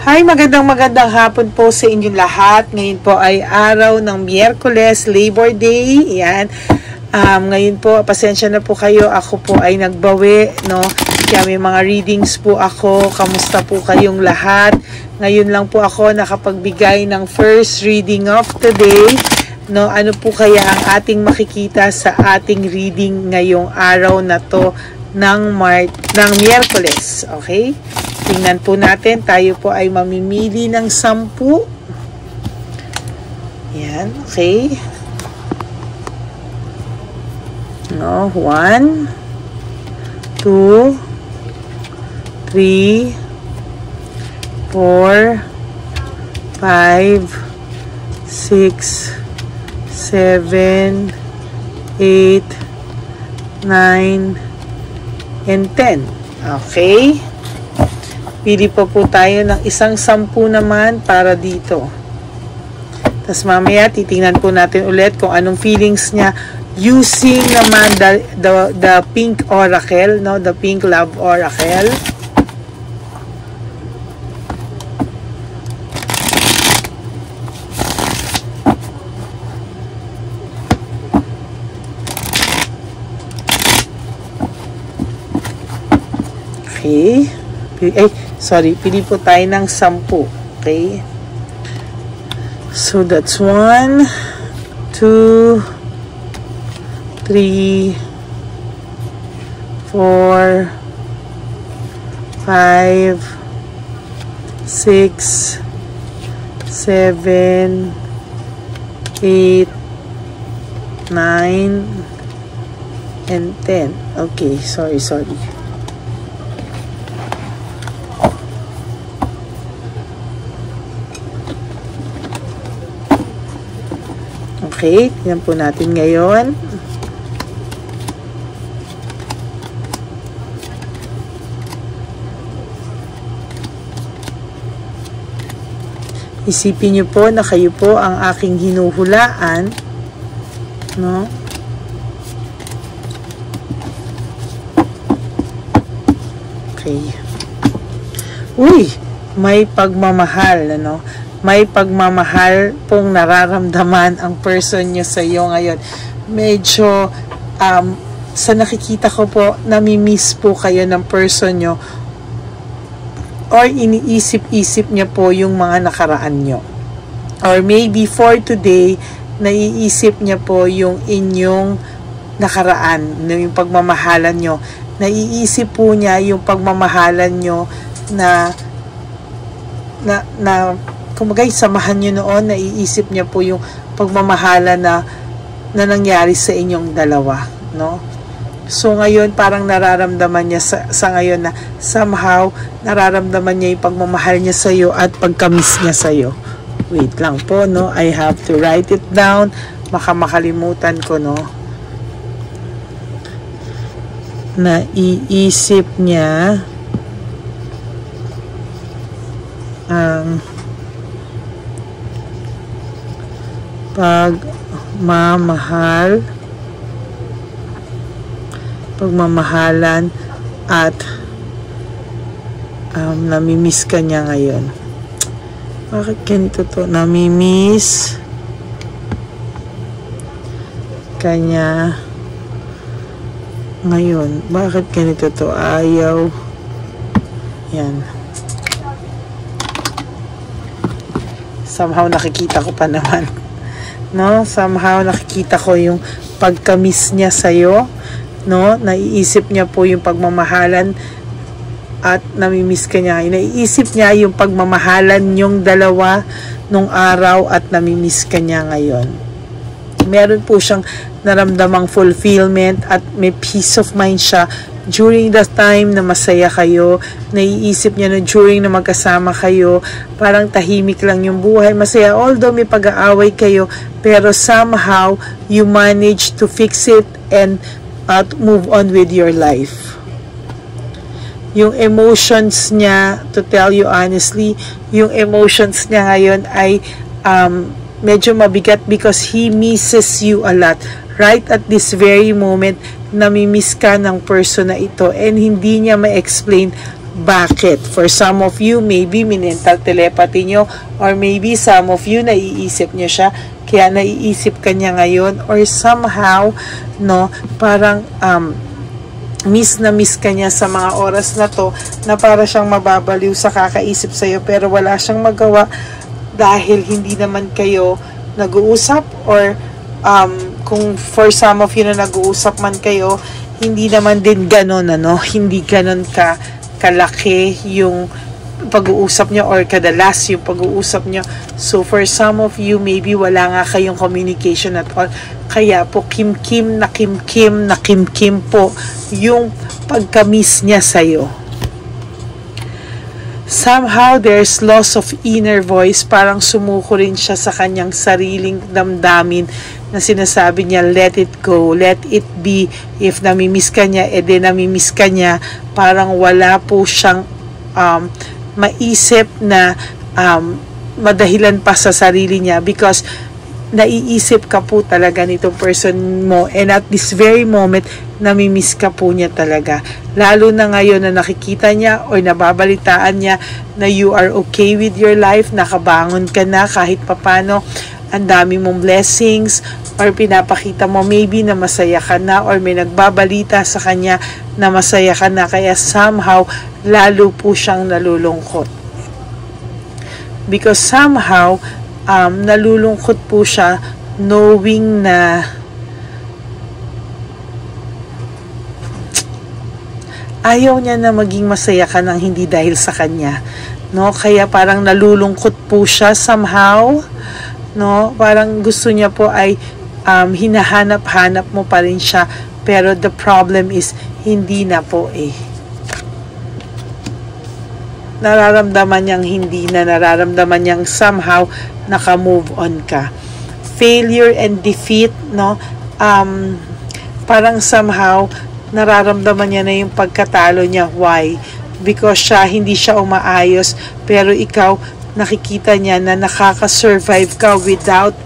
Hi, magandang hapon po sa inyong lahat. Ngayon po ay araw ng Miyerkules, Labor Day. Ayan. Ngayon po, pasensya na po kayo. Ako po ay nagbawi, no? Kaya may mga readings po ako. Kamusta po kayong lahat? Ngayon lang po ako nakapagbigay ng first reading of today. No, ano po kaya ang ating makikita sa ating reading ngayong araw na to ng Miyerkules? Okay? Tingnan po natin, tayo po ay mamimili ng 10. Yan, okay. No, 1, 2, 3, 4, 5, 6, 7, 8, 9, and 10. Okay. Pili po tayo ng isang 10 naman para dito. Tapos mamaya titingnan po natin ulit kung anong feelings niya using naman the pink oracle, no? The pink love oracle. Okay. Pili po tayo ng 10. Okay. So, that's 1, 2, 3, 4, 5, 6, 7, 8, 9, and 10. Okay, sorry. Okay, tingnan po natin ngayon. Isipin niyo po na kayo po ang aking hinuhulaan, no? Okay. Uy, may pagmamahal, ano? May pagmamahal pong nararamdaman ang person nyo sa iyo ngayon. Medyo, sa nakikita ko po, namimiss po kayo ng person nyo or iniisip-isip niya po yung mga nakaraan nyo. Or maybe for today, naiisip niya po yung inyong nakaraan, yung pagmamahalan nyo. Naiisip po niya yung pagmamahalan nyo na kumagay, samahan nyo noon, naiisip niya po yung pagmamahala na nangyari sa inyong dalawa, no? So, ngayon, parang nararamdaman niya sa ngayon na somehow, nararamdaman niya yung pagmamahal niya sa iyo at pagkamis niya sa iyo. Wait lang po, no? I have to write it down. Baka makalimutan ko, no? Naiisip niya ang pagmamahalan at namimiss ka niya ngayon. Bakit ganito to? Namimiss ka niya ngayon. Bakit ganito to? Ayaw. Yan. Somehow nakikita ko pa naman. No, somehow nakikita ko yung pagkamis niya sa'yo, no, naiisip niya po yung pagmamahalan at namimiss ka niya. Naiisip niya yung pagmamahalan yung dalawa nung araw at namimiss ka niya ngayon. Meron po siyang naramdamang fulfillment at may peace of mind siya during the time na masaya kayo. Naiisip niya na during na magkasama kayo, parang tahimik lang yung buhay, masaya, although may pag-aaway kayo, pero somehow you manage to fix it and move on with your life. Yung emotions niya, to tell you honestly, yung emotions niya ngayon ay medyo mabigat because he misses you a lot. Right at this very moment, namimiss ka ng person na ito and hindi niya ma-explain Bakit? For some of you, maybe mental telepathy nyo, or maybe some of you, naiisip nyo siya, kaya naiisip ka niya ngayon, or somehow, no, parang, miss na miss ka niya sa mga oras na to, na para siyang mababaliw sa kakaisip sa'yo, pero wala siyang magawa, dahil hindi naman kayo nag-uusap, or, kung for some of you na nag-uusap man kayo, hindi naman din ganon, hindi ganon kalaki yung pag-uusap nyo, or kadalas yung pag-uusap nyo. So for some of you, maybe wala nga kayong communication at all, kaya po kim-kim po yung pagka-miss niya sa'yo. Somehow there's loss of inner voice, parang sumuko rin siya sa kanyang sariling damdamin na sinasabi niya, let it go, let it be. If namimiss ka niya, edi namimiss ka niya. Parang wala po siyang maisip na madahilan pa sa sarili niya, because naiisip ka po talaga nitong person mo, and at this very moment, namimiss ka po niya talaga. Lalo na ngayon na nakikita niya or nababalitaan niya na you are okay with your life, nakabangon ka na kahit papano, ang dami mong blessings, or pinapakita mo maybe na masaya ka na, or may nagbabalita sa kanya na masaya ka na, kaya somehow lalo po siyang nalulungkot. Because somehow nalulungkot po siya knowing na ayaw niya na maging masaya ka nang hindi dahil sa kanya, no? Kaya parang nalulungkot po siya somehow, no? Parang gusto niya po ay hinahanap-hanap mo pa rin siya, pero the problem is hindi na po nararamdaman niyang hindi na, nararamdaman niyang somehow naka-move on ka. Failure and defeat, no? Parang somehow nararamdaman niya na yung pagkatalo niya. Why? Because hindi siya umaayos, pero ikaw nakikita niya na nakaka-survive ka without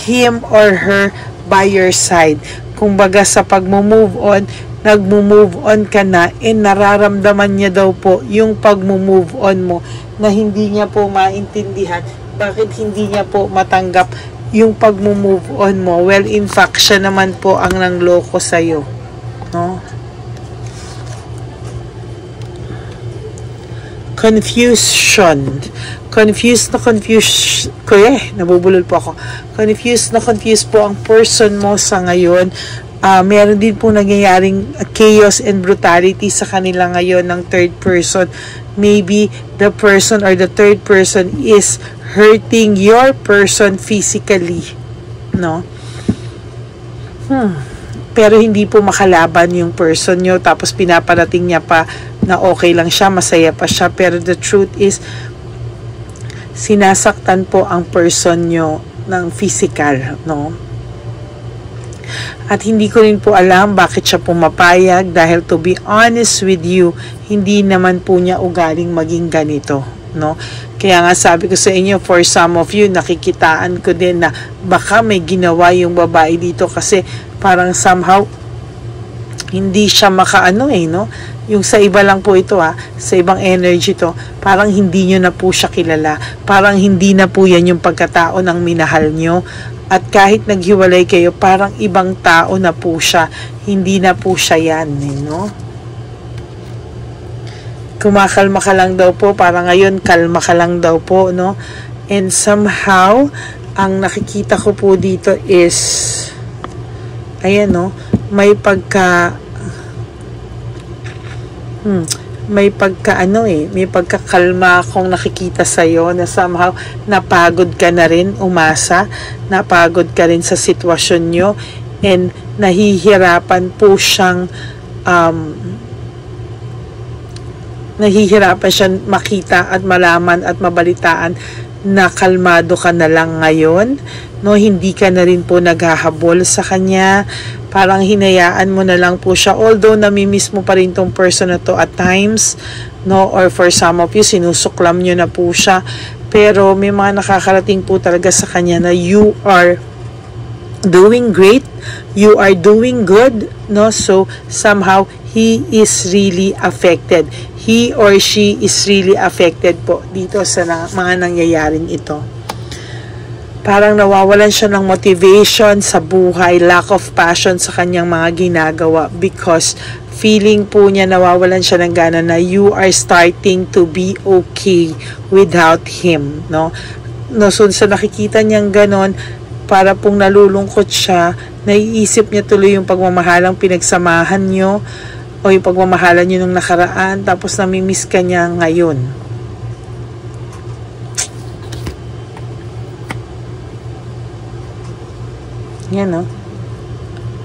him or her by your side. Kumbaga sa pag-move on, nag-move on ka na, and nararamdaman niya daw po yung pag-move on mo, na hindi niya po maintindihan bakit hindi niya po matanggap yung pag-move on mo. Well, in fact, siya naman po ang nangloko sa'yo, no? Confusion. Confused nabubulol po ako. Confused po ang person mo sa ngayon. Meron din po nangyayaring chaos and brutality sa kanila ngayon ng third person. Maybe the person or the third person is hurting your person physically, no? Pero hindi po makalaban yung person nyo, tapos pinaparating niya pa na okay lang siya, masaya pa siya, pero the truth is sinasaktan po ang person nyo ng physical, no? At hindi ko rin po alam bakit siya pumapayag, dahil to be honest with you, hindi naman po niya ugaling maging ganito, no? Kaya nga sabi ko sa inyo, for some of you, nakikitaan ko din na baka may ginawa yung babae dito, kasi parang somehow hindi siya makaano no? Yung sa iba lang po ito sa ibang energy to, parang hindi nyo na po siya kilala, parang hindi na po yan yung pagkatao ng minahal nyo, at kahit naghiwalay kayo, parang ibang tao na po siya, hindi na po siya yan, no? Kumakalma ka lang daw po, parang ngayon kalma ka lang daw po, no? And somehow ang nakikita ko po dito is ayan, no? May pagkakalma akong nakikita sa'yo, na somehow napagod ka na rin umasa, napagod ka rin sa sitwasyon nyo, and nahihirapan po siyang makita at malaman at mabalitaan na kalmado ka na lang ngayon, no? Hindi ka na rin po naghahabol sa kanya, parang hinayaan mo na lang po siya, although namimiss mo pa rin tong person na to at times, no? Or for some of you, sinusuklam nyo na po siya, pero may mga nakakarating po talaga sa kanya na you are doing great, you are doing good, no? So somehow he is really affected, he or she is really affected po dito sa mga nangyayaring ito. Parang nawawalan siya ng motivation sa buhay, lack of passion sa kanyang mga ginagawa, because feeling po niya nawawalan siya ng gana na you are starting to be okay without him, no? No, so sa nakikita niyang ganon, para pong nalulungkot siya, naiisip niya tuloy yung pagmamahalang pinagsamahan niyo o yung pagmamahalan niyo nung nakaraan, tapos namimiss ka niya ngayon. Yan, no?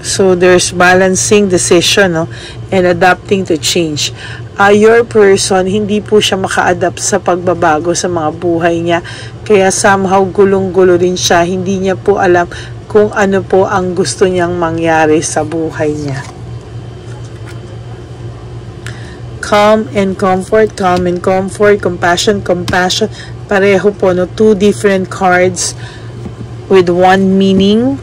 So there's balancing decision, no, and adapting to change. Your person, hindi po siya maka-adapt sa pagbabago sa mga buhay niya, kaya somehow gulong-gulo rin siya, hindi niya po alam kung ano po ang gusto niyang mangyari sa buhay niya. Calm and comfort, compassion, pareho po, no, two different cards with one meaning.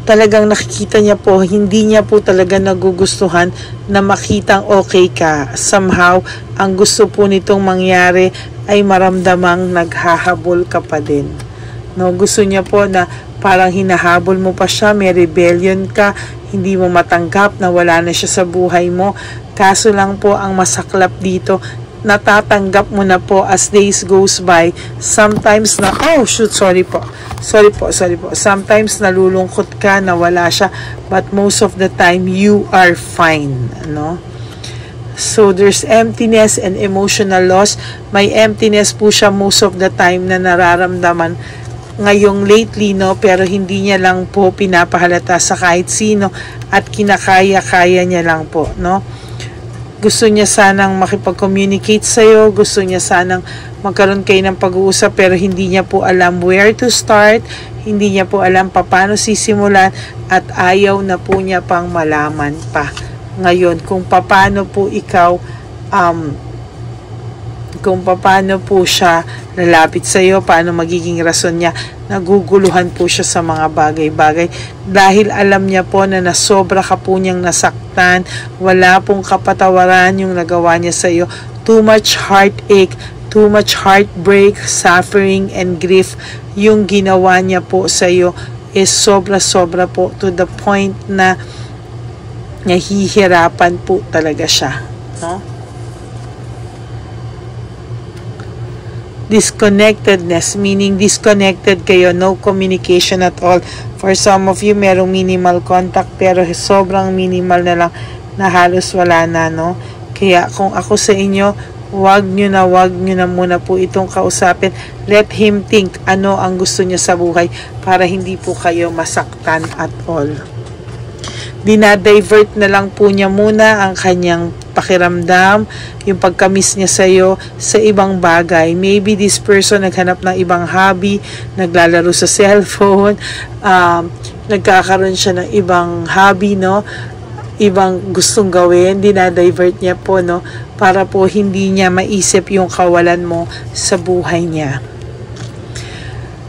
Talagang nakikita niya po, hindi niya po talaga nagugustuhan na makitang okay ka. Somehow, ang gusto po nitong mangyari ay maramdamang naghahabol ka pa din. No, gusto niya po na parang hinahabol mo pa siya, may rebellion ka, hindi mo matanggap na wala na siya sa buhay mo. Kaso lang po ang masaklap dito, natatanggap mo na po as days goes by. Sometimes na, sometimes nalulungkot ka na wala siya, but most of the time you are fine, no? So there's emptiness and emotional loss. May emptiness po siya most of the time na nararamdaman ngayong lately, no, pero hindi niya lang po pinapahalata sa kahit sino at kinakaya-kaya niya lang po, no? Gusto niya sanang makipag-communicate sa'yo, gusto niya sanang magkaroon kayo ng pag-uusap, pero hindi niya po alam where to start, hindi niya po alam paano sisimulan, at ayaw na po niya pang malaman pa ngayon kung paano po ikaw, kung paano po siya lalapit sa iyo, paano magiging rason niya. Naguguluhan po siya sa mga bagay-bagay dahil alam niya po na nasobra ka po niyang nasaktan, wala pong kapatawaran yung nagawa niya sa iyo. Too much heartache, too much heartbreak, suffering and grief yung ginawa niya po sa iyo, is sobra-sobra po to the point na nahihirapan po talaga siya, no? Disconnectedness, meaning disconnected kayo, no communication at all. For some of you, merong minimal contact, pero sobrang minimal na lang, na halos wala na, no? Kaya kung ako sa inyo, wag nyo na muna po itong kausapin. Let him think ano ang gusto niya sa buhay para hindi po kayo masaktan at all. Dinadivert na lang po niya muna ang kanyang pakiramdam, yung pagkamiss niya sa iyo sa ibang bagay. Maybe this person naghanap ng ibang hobby, naglalaro sa cellphone, nagkakaroon siya ng ibang hobby, no? Ibang gustong gawin, dinadivert niya po, no? Para po hindi niya maisip yung kawalan mo sa buhay niya.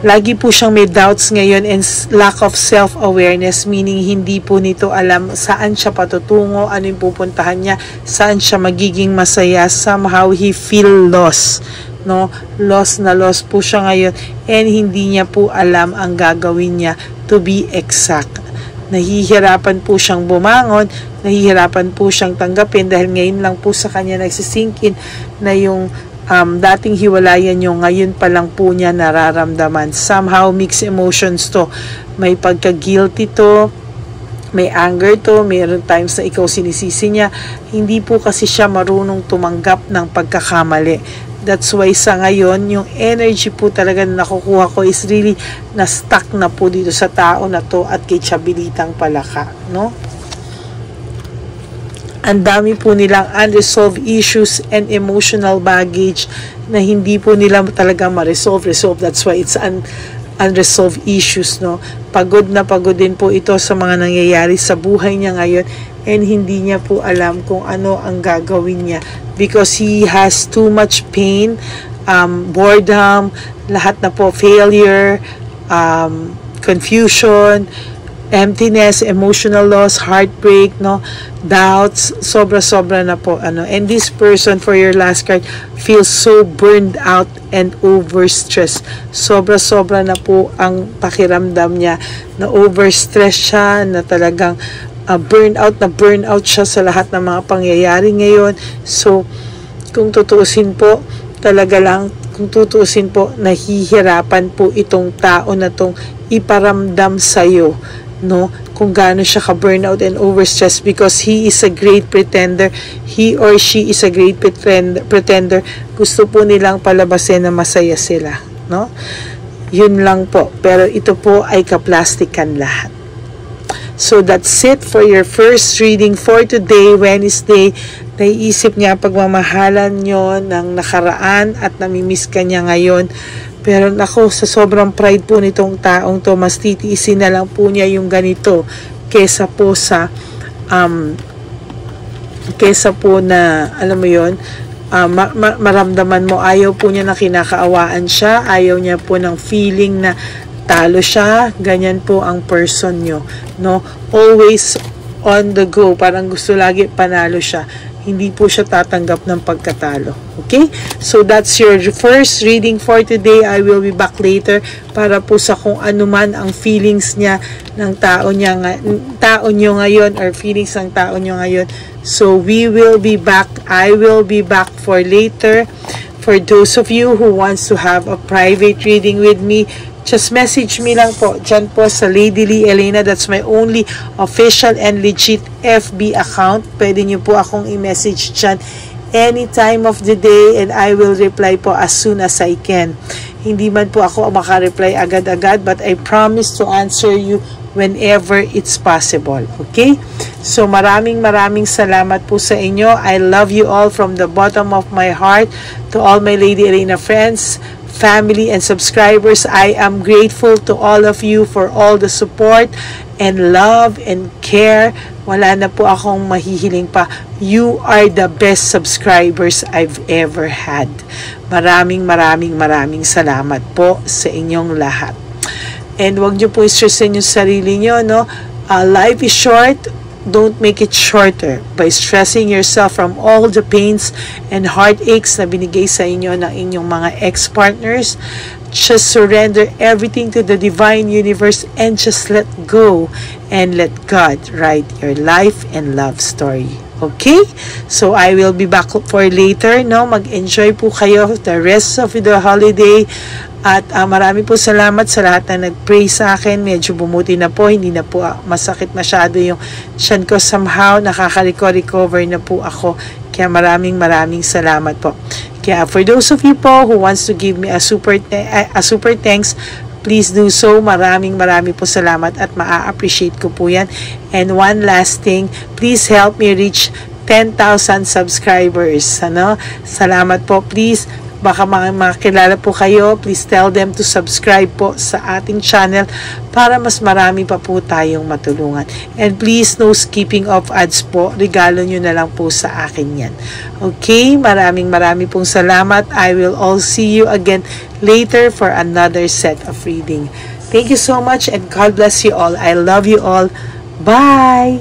Lagi po siyang may doubts ngayon and lack of self-awareness, meaning hindi po nito alam saan siya patutungo, ano yung pupuntahan niya, saan siya magiging masaya. Somehow he feel lost, no? Lost na lost po siya ngayon and hindi niya po alam ang gagawin niya, to be exact. Nahihirapan po siyang bumangon, nahihirapan po siyang tanggapin dahil ngayon lang po sa kanya nagsisinkin na yung dating hiwalayan nyo, ngayon pa lang po niya nararamdaman. Somehow mixed emotions to. May pagka-guilty to, may anger to, mayroon times na ikaw sinisisi niya. Hindi po kasi siya marunong tumanggap ng pagkakamali. That's why sa ngayon, yung energy po talaga na nakukuha ko is really na-stuck na po dito sa tao na to at kay Chabilitang Palaka, no? Ang dami po nilang unresolved issues and emotional baggage na hindi po nila talaga ma-resolve. That's why it's unresolved issues, no? Pagod na pagod din po ito sa mga nangyayari sa buhay niya ngayon and hindi niya po alam kung ano ang gagawin niya because he has too much pain, boredom, lahat na po, failure, confusion, emptiness, emotional loss, heartbreak, no, doubts, sobra-sobra na po, and this person for your last card feels so burned out and overstressed. Sobra-sobra na po ang pakiramdam niya, na overstress siya, na talagang burnout siya sa lahat ng mga pangyayari ngayon. So, kung tutuusin po, nahihirapan po itong tao na tong iparamdam sa'yo, no, kung gaano siya ka-burnout and overstressed, because he is a great pretender. He or she is a great pretender. Gusto po nilang palabasin na masaya sila, no? Yun lang po. Pero ito po ay kaplastikan lahat. So that's it for your first reading for today, Wednesday. Naiisip niya pagmamahalan nyo ng nakaraan at namimiss ka niya ngayon. Pero nako, sa sobrang pride po nitong taong to, mas titiisin na lang po niya yung ganito kesa po na, alam mo yon, maramdaman mo, ayaw po niya na kinakaawaan siya, ayaw niya po ng feeling na talo siya. Ganyan po ang person nyo, no? Always on the go, parang gusto lagi panalo siya. Hindi po siya tatanggap ng pagkatalo. Okay? So, that's your first reading for today. I will be back later para po sa kung ano man ang feelings niya ng tao nyo ngayon, or feelings ng tao nyo ngayon. So, we will be back. I will be back for later. For those of you who wants to have a private reading with me, just message me lang po dyan po sa Lady Lee Elena. That's my only official and legit FB account. Pwede nyo po akong i-message dyan any time of the day, and I will reply po as soon as I can. Hindi man po ako makareply agad-agad, but I promise to answer you whenever it's possible. Okay? So maraming salamat po sa inyo. I love you all from the bottom of my heart. To all my Lady Elena friends, family, and subscribers, I am grateful to all of you for all the support and love and care. Wala na po akong mahihiling pa. You are the best subscribers I've ever had. Maraming salamat po sa inyong lahat. And wag niyo po i-stressin yung sarili niyo, no? Life is short. Don't make it shorter by stressing yourself from all the pains and heartaches na binigay sa inyo ng inyong mga ex-partners. Just surrender everything to the divine universe and just let go and let God write your life and love story. Okay? So, I will be back for later, no? Mag-enjoy po kayo the rest of the holiday. At marami po salamat sa lahat na nag-pray sa akin. Medyo bumuti na po. Hindi na po masakit masyado yung tiyan ko. Somehow, nakaka-recover na po ako. Kaya maraming salamat po. Kaya for those of you po who wants to give me a super thanks, please do so. Maraming po salamat at maa-appreciate ko po yan. And one last thing, please help me reach 10,000 subscribers. Salamat po, please. Baka makilala po kayo, please tell them to subscribe po sa ating channel para mas marami pa po tayong matulungan. And please, no skipping of ads po. Regalo nyo na lang po sa akin yan. Okay? Maraming pong salamat. I will all see you again later for another set of reading. Thank you so much and God bless you all. I love you all. Bye!